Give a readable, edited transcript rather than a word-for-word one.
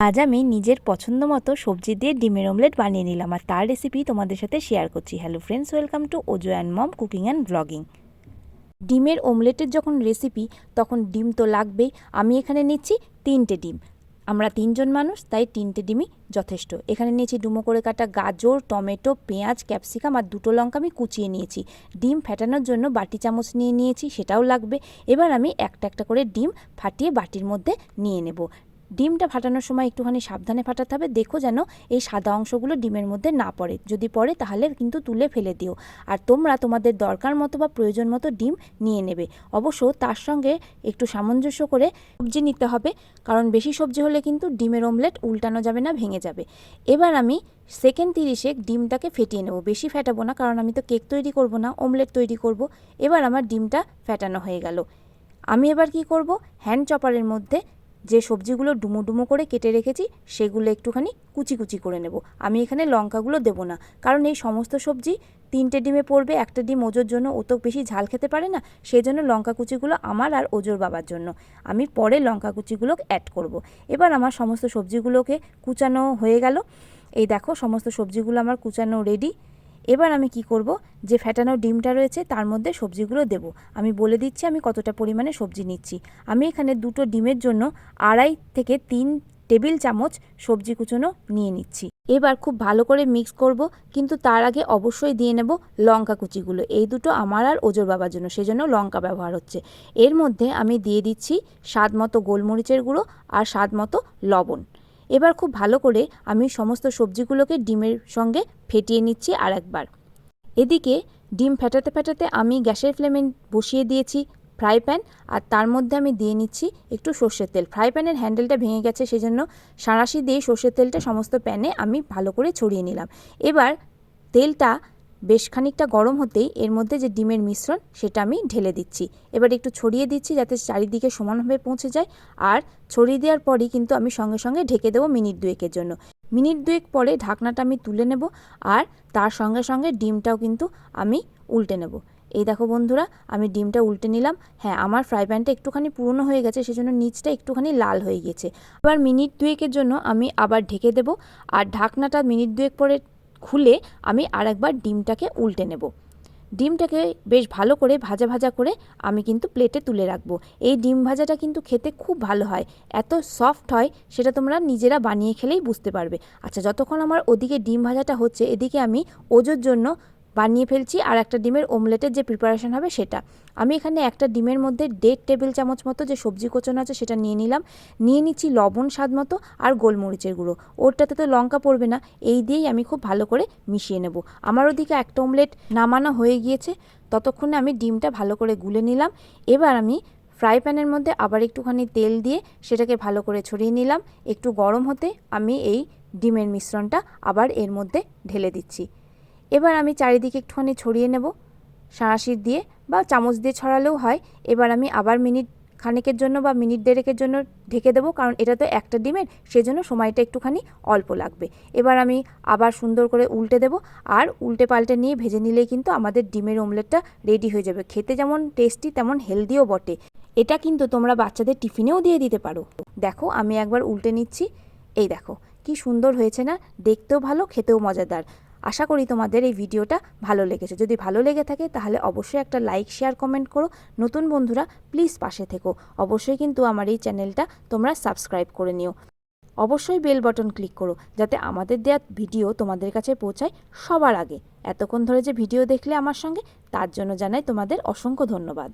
আজ আমি নিজের পছন্দ মতো সবজি দিয়ে ডিমের অমলেট বানিয়ে নিলাম আর তার রেসিপি তোমাদের সাথে শেয়ার করছি। Hello friends, welcome to Ojo and mom cooking and blogging. ডিমের অমলেটের যখন রেসিপি তখন ডিম তো লাগবেই। আমি এখানে নিচ্ছি 3টে ডিম। আমরা 3জন মানুষ, তাই 3টে ডিমই যথেষ্ট। এখানে নিয়েছি ডুমো করে কাটা গাজর, টমেটো, পেঁয়াজ, ক্যাপসিকাম আর 2টো লঙ্কা আমি কুচিয়ে নিয়েছি। ডিম ফেটানোর জন্য বাটি চামচ নিয়ে নিয়েছি, সেটাও লাগবে। এবার আমি একটা একটা করে ডিম ফাটিয়ে বাটির মধ্যে নিয়ে নেব। ডিমটা ফাটানোর সময় একটুখানি সাবধানে ফাটাতে হবে। দেখো যেন এই সাদা অংশগুলো ডিমের মধ্যে না পড়ে। যদি পড়ে তাহলে কিন্তু তুলে ফেলে দিও। আর তোমরা তোমাদের দরকার মতো বা প্রয়োজন মতো ডিম নিয়ে নেবে। অবশ্য তার সঙ্গে একটু সামঞ্জস্য করে সবজি নিতে হবে, কারণ বেশি সবজি হলে কিন্তু ডিমের অমলেট উল্টানো যাবে না, ভেঙে যাবে। এবার আমি সেকেন্ড 30 ডিমটাকে ফেটিয়ে নেব। বেশি ফেটাবো না, কারণ আমি তো কেক তৈরি করব না, অমলেট তৈরি করব। এবার আমার ডিমটা ফেটানো হয়ে গেল। আমি এবার কি করব, হ্যান্ড চপারের মধ্যে যে সবজিগুলো ডুমো ডুমো করে কেটে রেখেছি সেগুলো একটুখানি কুচি কুচি করে নেব। আমি এখানে লঙ্কাগুলো দেবো না, কারণ এই সমস্ত সবজি 3টে ডিমে পড়বে। একটা ডিম ওজোর জন্য ও তো বেশি ঝাল খেতে পারে না, সেই জন্য লঙ্কা কুচিগুলো আমার আর ওজোর বাবার জন্য। আমি পরে লঙ্কা কুচিগুলো অ্যাড করব। এবার আমার সমস্ত সবজিগুলোকে কুচানো হয়ে গেল। এই দেখো, সমস্ত সবজিগুলো আমার কুচানো রেডি। এবার আমি কি করব, যে ফ্যাটানো ডিমটা রয়েছে তার মধ্যে সবজিগুলো দেব। আমি বলে দিচ্ছি আমি কতটা পরিমাণে সবজি নিচ্ছি। আমি এখানে 2টো ডিমের জন্য 2.5 থেকে 3 টেবিল চামচ সবজি কুচনো নিয়ে নিচ্ছি। এবার খুব ভালো করে মিক্স করব, কিন্তু তার আগে অবশ্যই দিয়ে নেব লঙ্কা কুচিগুলো। এই দুটো আমার আর ওজোর বাবার জন্য, সেজন্য লঙ্কা ব্যবহার হচ্ছে। এর মধ্যে আমি দিয়ে দিচ্ছি স্বাদ মতো গোলমরিচের গুঁড়ো আর স্বাদ মতো লবণ। এবার খুব ভালো করে আমি সমস্ত সবজিগুলোকে ডিমের সঙ্গে ফেটিয়ে নিচ্ছি আর একবার। এদিকে ডিম ফেটাতে ফেটাতে আমি গ্যাসের ফ্লেমে বসিয়ে দিয়েছি ফ্রাই প্যান, আর তার মধ্যে আমি দিয়ে নিচ্ছি একটু সর্ষের তেল। ফ্রাই প্যানের হ্যান্ডেলটা ভেঙে গেছে, সেজন্য সাঁড়াশি দিয়ে সর্ষের তেলটা সমস্ত প্যানে আমি ভালো করে ছড়িয়ে নিলাম। এবার তেলটা বেশ খানিকটা গরম হতেই এর মধ্যে যে ডিমের মিশ্রণ সেটা আমি ঢেলে দিচ্ছি। এবার একটু ছড়িয়ে দিচ্ছি যাতে চারিদিকে সমানভাবে পৌঁছে যায়। আর ছড়িয়ে দেওয়ার পরই কিন্তু আমি সঙ্গে সঙ্গে ঢেকে দেবো মিনিট 2-এর জন্য। মিনিট 2 পরে ঢাকনাটা আমি তুলে নেব, আর তার সঙ্গে সঙ্গে ডিমটাও কিন্তু আমি উল্টে নেব। এই দেখো বন্ধুরা, আমি ডিমটা উল্টে নিলাম। হ্যাঁ, আমার ফ্রাই প্যানটা একটুখানি পুরনো হয়ে গেছে, সেজন্য নিচটা একটুখানি লাল হয়ে গেছে। এবার মিনিট 2-এর জন্য আমি আবার ঢেকে দেব, আর ঢাকনাটা মিনিট 2 পরে খুলে আমি আরেকবার ডিমটাকে উল্টে নেব। ডিমটাকে বেশ ভালো করে ভাজা ভাজা করে আমি কিন্তু প্লেটে তুলে রাখবো। এই ডিম ভাজাটা কিন্তু খেতে খুব ভালো হয়, এত সফট হয় সেটা তোমরা নিজেরা বানিয়ে খেলেই বুঝতে পারবে। আচ্ছা, যতক্ষণ আমার ওদিকে ডিম ভাজাটা হচ্ছে, এদিকে আমি ওজোর জন্য বানিয়ে ফেলছি আর একটা ডিমের অমলেটের যে প্রিপারেশন হবে সেটা। আমি এখানে একটা ডিমের মধ্যে 1.5 টেবিল চামচ মতো যে সবজি কোচানো আছে সেটা নিয়ে নিলাম। নিয়ে নিচ্ছি লবণ স্বাদ মতো আর গোলমরিচের গুঁড়ো। ওরটাতে তো লঙ্কা পড়বে না, এই দিয়েই আমি খুব ভালো করে মিশিয়ে নেব। আমার ওদিকে একটা অমলেট নামানো হয়ে গিয়েছে, ততক্ষণে আমি ডিমটা ভালো করে গুলে নিলাম। এবার আমি ফ্রাই প্যানের মধ্যে আবার একটুখানি তেল দিয়ে সেটাকে ভালো করে ছড়িয়ে নিলাম। একটু গরম হতে আমি এই ডিমের মিশ্রণটা আবার এর মধ্যে ঢেলে দিচ্ছি। এবার আমি চারিদিকে একটুখানি ছড়িয়ে নেব সাঁড়াশি দিয়ে, বা চামচ দিয়ে ছড়ালেও হয়। এবার আমি আবার মিনিট খানেকের জন্য বা মিনিট 1.5-এর জন্য ঢেকে দেবো, কারণ এটা তো একটা ডিমের, সেজন্য সময়টা একটুখানি অল্প লাগবে। এবার আমি আবার সুন্দর করে উল্টে দেব, আর উল্টে পাল্টে নিয়ে ভেজে নিলেই কিন্তু আমাদের ডিমের অমলেটটা রেডি হয়ে যাবে। খেতে যেমন টেস্টি তেমন হেলদিও বটে। এটা কিন্তু তোমরা বাচ্চাদের টিফিনেও দিয়ে দিতে পারো। দেখো, আমি একবার উল্টে নিচ্ছি। এই দেখো কি সুন্দর হয়েছে না, দেখতেও ভালো, খেতেও মজাদার। আশা করি তোমাদের এই ভিডিওটা ভালো লেগেছে। যদি ভালো লেগে থাকে তাহলে অবশ্যই একটা লাইক, শেয়ার, কমেন্ট করো। নতুন বন্ধুরা প্লিজ পাশে থেকো। অবশ্যই কিন্তু আমার এই চ্যানেলটা তোমরা সাবস্ক্রাইব করে নিও। অবশ্যই বেল বাটন ক্লিক করো, যাতে আমাদের দেওয়া ভিডিও তোমাদের কাছে পৌঁছায় সবার আগে। এতক্ষণ ধরে যে ভিডিও দেখলে আমার সঙ্গে, তার জন্য জানাই তোমাদের অসংখ্য ধন্যবাদ।